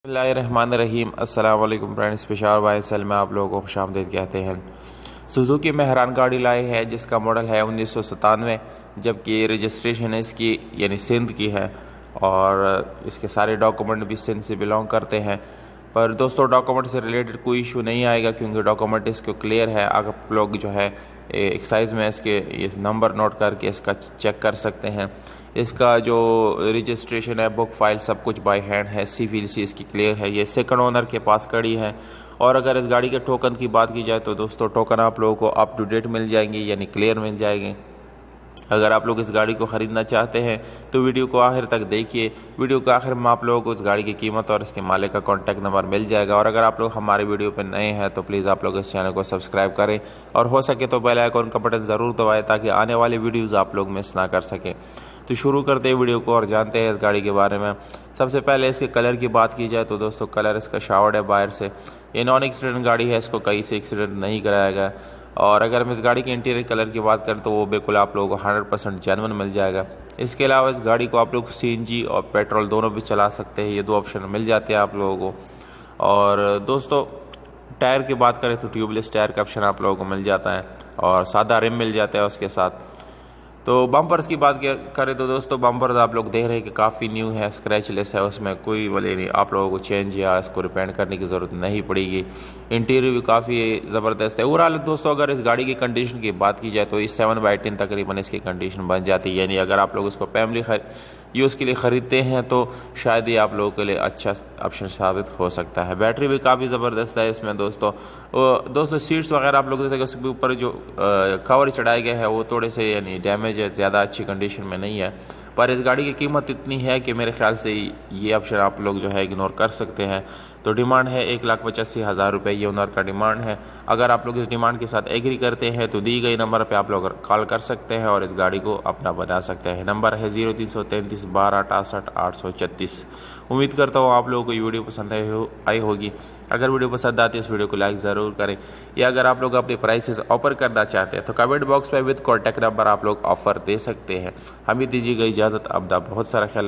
बिस्मिल्लाहिर्रहमानिर्रहीम। अस्सलाम वालेकुम फ्रेंड्स, पेशावर बाय सेल में आप लोगों को खुशामदीद कहते हैं। सुजुकी मेहरान गाड़ी लाई है जिसका मॉडल है 1997, जबकि रजिस्ट्रेशन है इसकी यानी सिंध की है और इसके सारे डॉक्यूमेंट भी सिंध से बिलोंग करते हैं। पर दोस्तों डॉक्यूमेंट से रिलेटेड कोई इशू नहीं आएगा क्योंकि डॉक्यूमेंट इसको क्लियर है। आप लोग जो है एक्साइज में इसके इस नंबर नोट करके इसका चेक कर सकते हैं। इसका जो रजिस्ट्रेशन है, बुक फाइल, सब कुछ बाय हैंड है। CVC इसकी क्लियर है। ये सेकंड ओनर के पास खड़ी है। और अगर इस गाड़ी के टोकन की बात की जाए तो दोस्तों टोकन आप लोगों को अप टू डेट मिल जाएंगे यानी क्लियर मिल जाएंगे। अगर आप लोग इस गाड़ी को ख़रीदना चाहते हैं तो वीडियो को आखिर तक देखिए। वीडियो के आखिर में आप लोगों को इस गाड़ी की कीमत और इसके मालिक का कॉन्टैक्ट नंबर मिल जाएगा। और अगर आप लोग हमारे वीडियो पर नए हैं तो प्लीज़ आप लोग इस चैनल को सब्सक्राइब करें और हो सके तो बेल आइकन का बटन ज़रूर दबाएं ताकि आने वाली वीडियोज़ आप लोग मिस ना कर सकें। तो शुरू करते हैं वीडियो को और जानते हैं इस गाड़ी के बारे में। सबसे पहले इसके कलर की बात की जाए तो दोस्तों कलर इसका शावर्ड है बाहर से। ये नॉन एक्सीडेंट गाड़ी है, इसको कहीं से एक्सीडेंट नहीं कराया गया। और अगर हम इस गाड़ी के इंटीरियर कलर की बात करें तो वो बिल्कुल आप लोगों को 100% जेन्युइन मिल जाएगा। इसके अलावा इस गाड़ी को आप लोग CNG और पेट्रोल दोनों भी चला सकते हैं। ये दो ऑप्शन मिल जाते हैं आप लोगों को। और दोस्तों टायर की बात करें तो ट्यूबलेस टायर का ऑप्शन आप लोगों को मिल जाता है और सादा रिम मिल जाता है उसके साथ। तो बम्पर्स की बात करें तो दोस्तों बम्पर्स आप लोग देख रहे हैं कि काफ़ी न्यू है, स्क्रैचलेस है, उसमें कोई वाले नहीं आप लोगों को चेंज या इसको रिपेंट करने की ज़रूरत नहीं पड़ेगी। इंटीरियर भी काफ़ी ज़बरदस्त है। ओवरऑल दोस्तों अगर इस गाड़ी की कंडीशन की बात की जाए तो इस 7/10 तकरीबन इसकी कंडीशन बन जाती है। यानी अगर आप लोग इसको फैमिली यूज़ के लिए ख़रीदते हैं तो शायद ये आप लोगों के लिए अच्छा ऑप्शन साबित हो सकता है। बैटरी भी काफ़ी ज़बरदस्त है इसमें दोस्तों सीट्स वगैरह आप लोग जैसे उसके ऊपर जो कवर चढ़ाए गए हैं वो थोड़े से यानी डैमेज है, ज़्यादा अच्छी कंडीशन में नहीं है। पर इस गाड़ी की कीमत इतनी है कि मेरे ख्याल से ये ऑप्शन आप लोग जो है इग्नोर कर सकते हैं। तो डिमांड है 1,85,000 रुपये, ये ओनर का डिमांड है। अगर आप लोग इस डिमांड के साथ एग्री करते हैं तो दी गई नंबर पे आप लोग कॉल कर सकते हैं और इस गाड़ी को अपना बना सकते हैं। नंबर है 0333 12 68 836। उम्मीद करता हूँ आप लोगों को ये वीडियो पसंद आई होगी। अगर वीडियो पसंद आती है इस वीडियो को लाइक ज़रूर करें। या अगर आप लोग अपने प्राइसेस ऑफर करना चाहते हैं तो कमेंट बॉक्स में विद कॉन्टैक्ट नंबर आप लोग ऑफर दे सकते हैं। हमें दीजिएगा इजाज़त। अब बहुत सारा ख्याल